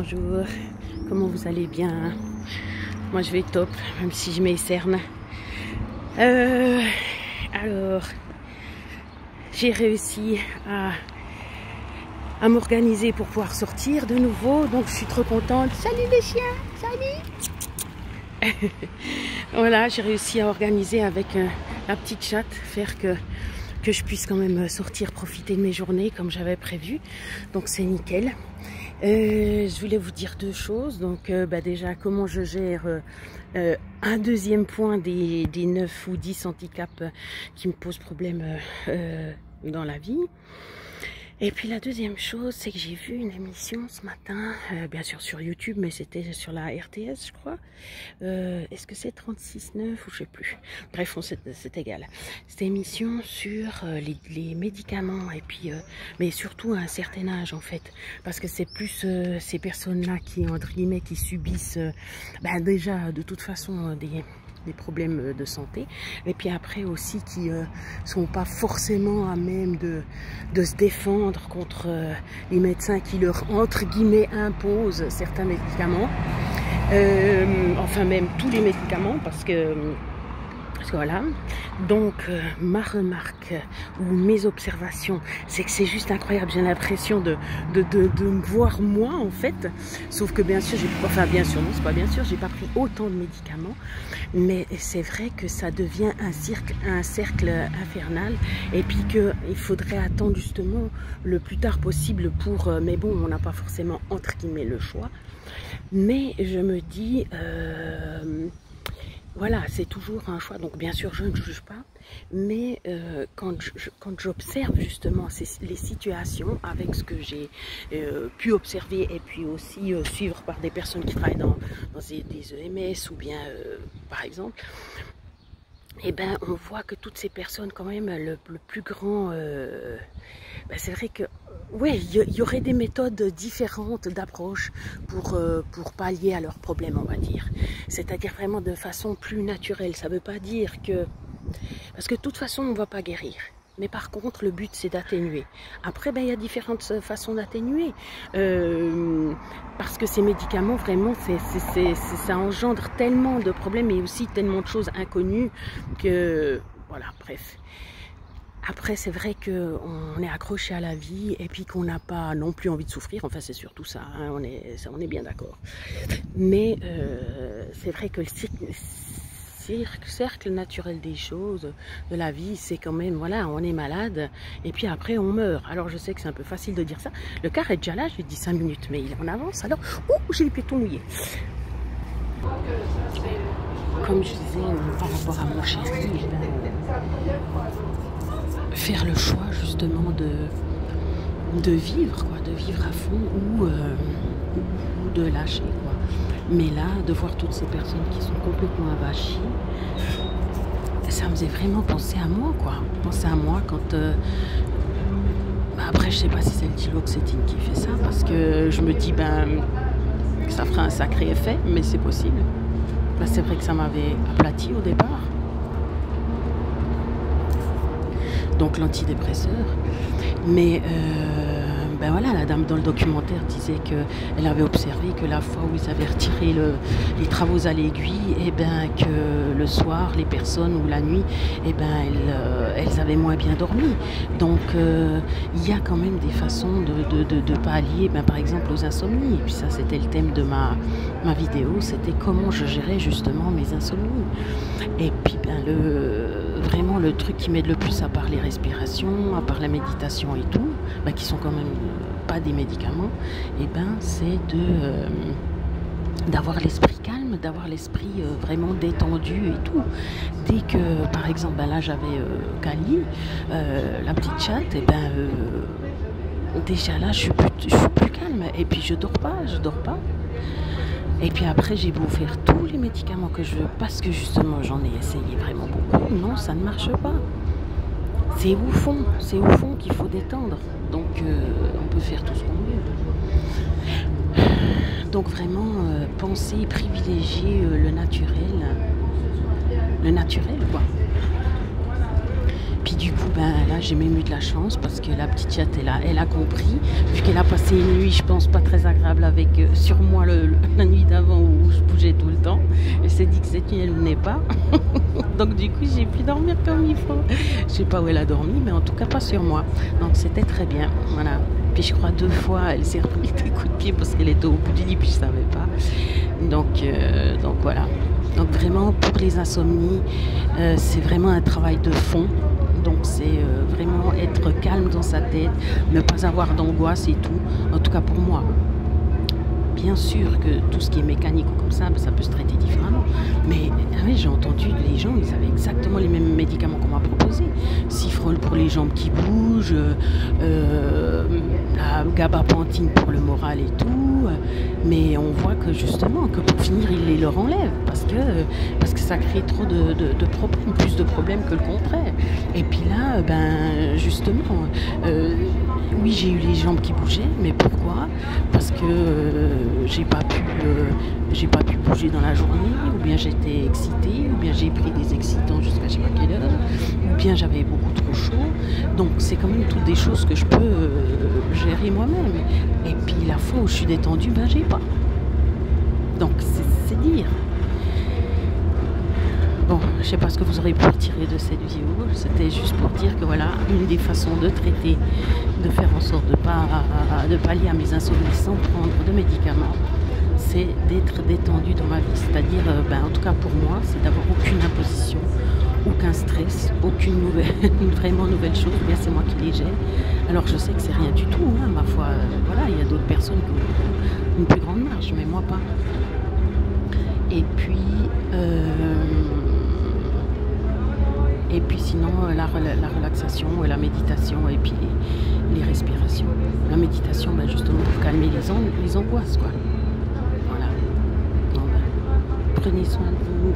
bonjour, comment vous allez bien? Moi je vais top, même si je mes cernes. Alors, j'ai réussi à m'organiser pour pouvoir sortir de nouveau, donc je suis trop contente. Salut les chiens, salut. Voilà, j'ai réussi à organiser avec la petite chatte, faire que je puisse quand même sortir, profiter de mes journées comme j'avais prévu, donc c'est nickel. Je voulais vous dire deux choses. Donc déjà comment je gère un deuxième point des 9 ou 10 handicaps qui me posent problème dans la vie. Et puis la deuxième chose, c'est que j'ai vu une émission ce matin, bien sûr sur YouTube, mais c'était sur la RTS je crois. Est-ce que c'est 36.9 ou je sais plus. Bref, c'est égal. Cette émission sur les médicaments et puis, mais surtout à un certain âge en fait, parce que c'est plus ces personnes-là qui entre guillemets qui subissent déjà de toute façon des problèmes de santé, et puis après aussi qui sont pas forcément à même de se défendre contre les médecins qui leur entre guillemets imposent certains médicaments, enfin même tous les médicaments, parce que voilà. Donc ma remarque ou mes observations, c'est que c'est juste incroyable. J'ai l'impression de me voir moi en fait, sauf que bien sûr j'ai pas pris autant de médicaments, mais c'est vrai que ça devient un cercle infernal, et puis qu'il faudrait attendre justement le plus tard possible pour mais bon, on n'a pas forcément entre guillemets le choix, mais je me dis voilà, c'est toujours un choix, donc bien sûr je ne juge pas, mais quand j'observe justement les situations avec ce que j'ai pu observer, et puis aussi suivre par des personnes qui travaillent dans des EMS ou bien par exemple, et ben on voit que toutes ces personnes quand même, le plus grand, c'est vrai que ouais, il y aurait des méthodes différentes d'approche pour pallier à leurs problèmes, on va dire. C'est-à-dire vraiment de façon plus naturelle. Ça ne veut pas dire que... Parce que de toute façon, on ne va pas guérir. Mais par contre, le but, c'est d'atténuer. Après, il y a différentes façons d'atténuer. Parce que ces médicaments, vraiment, ça engendre tellement de problèmes et aussi tellement de choses inconnues que... Voilà, bref. Après, c'est vrai qu'on est accroché à la vie et puis qu'on n'a pas non plus envie de souffrir. Enfin, c'est surtout ça, hein, on est bien d'accord. Mais c'est vrai que le cercle naturel des choses, de la vie, c'est quand même, voilà, on est malade et puis après on meurt. Alors je sais que c'est un peu facile de dire ça. Le car est déjà là, je lui dis 5 minutes, mais il est en avance. Alors, j'ai les piétons mouillés. Comme je disais par rapport à mon chéri, faire le choix justement de vivre, quoi, de vivre à fond ou de lâcher, quoi. Mais là, de voir toutes ces personnes qui sont complètement avachies, ça me faisait vraiment penser à moi, quoi. Penser à moi quand... après, je sais pas si c'est le thyroxétine qui fait ça, parce que je me dis, que ça fera un sacré effet, mais c'est possible. C'est vrai que ça m'avait aplati au départ. Donc l'antidépresseur, mais voilà, la dame dans le documentaire disait qu'elle avait observé que la fois où ils avaient retiré les travaux à l'aiguille, et que le soir, les personnes, ou la nuit, elles avaient moins bien dormi. Donc il y a quand même des façons de pallier, par exemple aux insomnies. Et puis ça, c'était le thème de ma vidéo, c'était comment je gérais justement mes insomnies. Et puis vraiment le truc qui m'aide le plus, à part les respirations, à part la méditation et tout, qui sont quand même pas des médicaments, c'est d'avoir l'esprit calme, d'avoir l'esprit vraiment détendu et tout. Dès que, par exemple, là j'avais Kali, la petite chatte, déjà là je suis plus calme, et puis je dors pas. Et puis après, j'ai beau faire tous les médicaments que je veux, parce que justement j'en ai essayé vraiment beaucoup, non, ça ne marche pas. C'est au fond qu'il faut détendre. Donc on peut faire tout ce qu'on veut. Donc vraiment, penser, privilégier le naturel quoi. Puis du coup, ben là j'ai même eu de la chance parce que la petite chatte elle a compris, vu qu'elle a passé une nuit je pense pas très agréable avec sur moi la nuit d'avant où je bougeais tout le temps. Elle s'est dit que cette nuit elle venait pas. Donc du coup j'ai pu dormir comme il faut. Je sais pas où elle a dormi, mais en tout cas pas sur moi. Donc c'était très bien. Voilà. Puis je crois 2 fois elle s'est repris des coups de pied parce qu'elle était au bout du lit puis je savais pas. Donc voilà. Donc vraiment pour les insomnies, c'est vraiment un travail de fond. Donc c'est vraiment être calme dans sa tête, ne pas avoir d'angoisse et tout. En tout cas pour moi. Bien sûr que tout ce qui est mécanique ou comme ça peut se traiter différemment. Mais oui, j'ai entendu les gens, ils avaient exactement les mêmes médicaments qu'on m'a proposé. Cifrol pour les jambes qui bougent, la gabapentine pour le moral et tout. Mais on voit que justement, que pour finir, ils les leur enlèvent parce que ça crée trop de problèmes, plus de problèmes que le contraire. Et puis là, ben justement, oui, j'ai eu les jambes qui bougeaient, mais pourquoi? Parce que j'ai pas pu bouger dans la journée, ou bien j'étais excitée, ou bien j'ai pris des excitants jusqu'à je sais pas quelle heure, ou bien j'avais beaucoup trop chaud. Donc c'est quand même toutes des choses que je peux gérer moi-même. Et puis la fois où je suis détendue, ben j'ai pas. Donc c'est dire. Bon, je sais pas ce que vous aurez pu retirer de cette vidéo. C'était juste pour dire que voilà, une des façons de traiter, de faire en sorte de pallier à mes insomnies sans prendre de médicaments, c'est d'être détendu dans ma vie. C'est-à-dire, en tout cas pour moi, c'est d'avoir aucune imposition, aucun stress, aucune vraiment nouvelle chose. Bien c'est moi qui les gère. Alors je sais que c'est rien du tout, hein, ma foi. Voilà, il y a d'autres personnes qui ont une plus grande marge, mais moi pas. Et puis sinon, la relaxation et la méditation et puis les respirations. La méditation, ben justement, pour calmer les angoisses, quoi. Voilà. Donc, prenez soin de vous.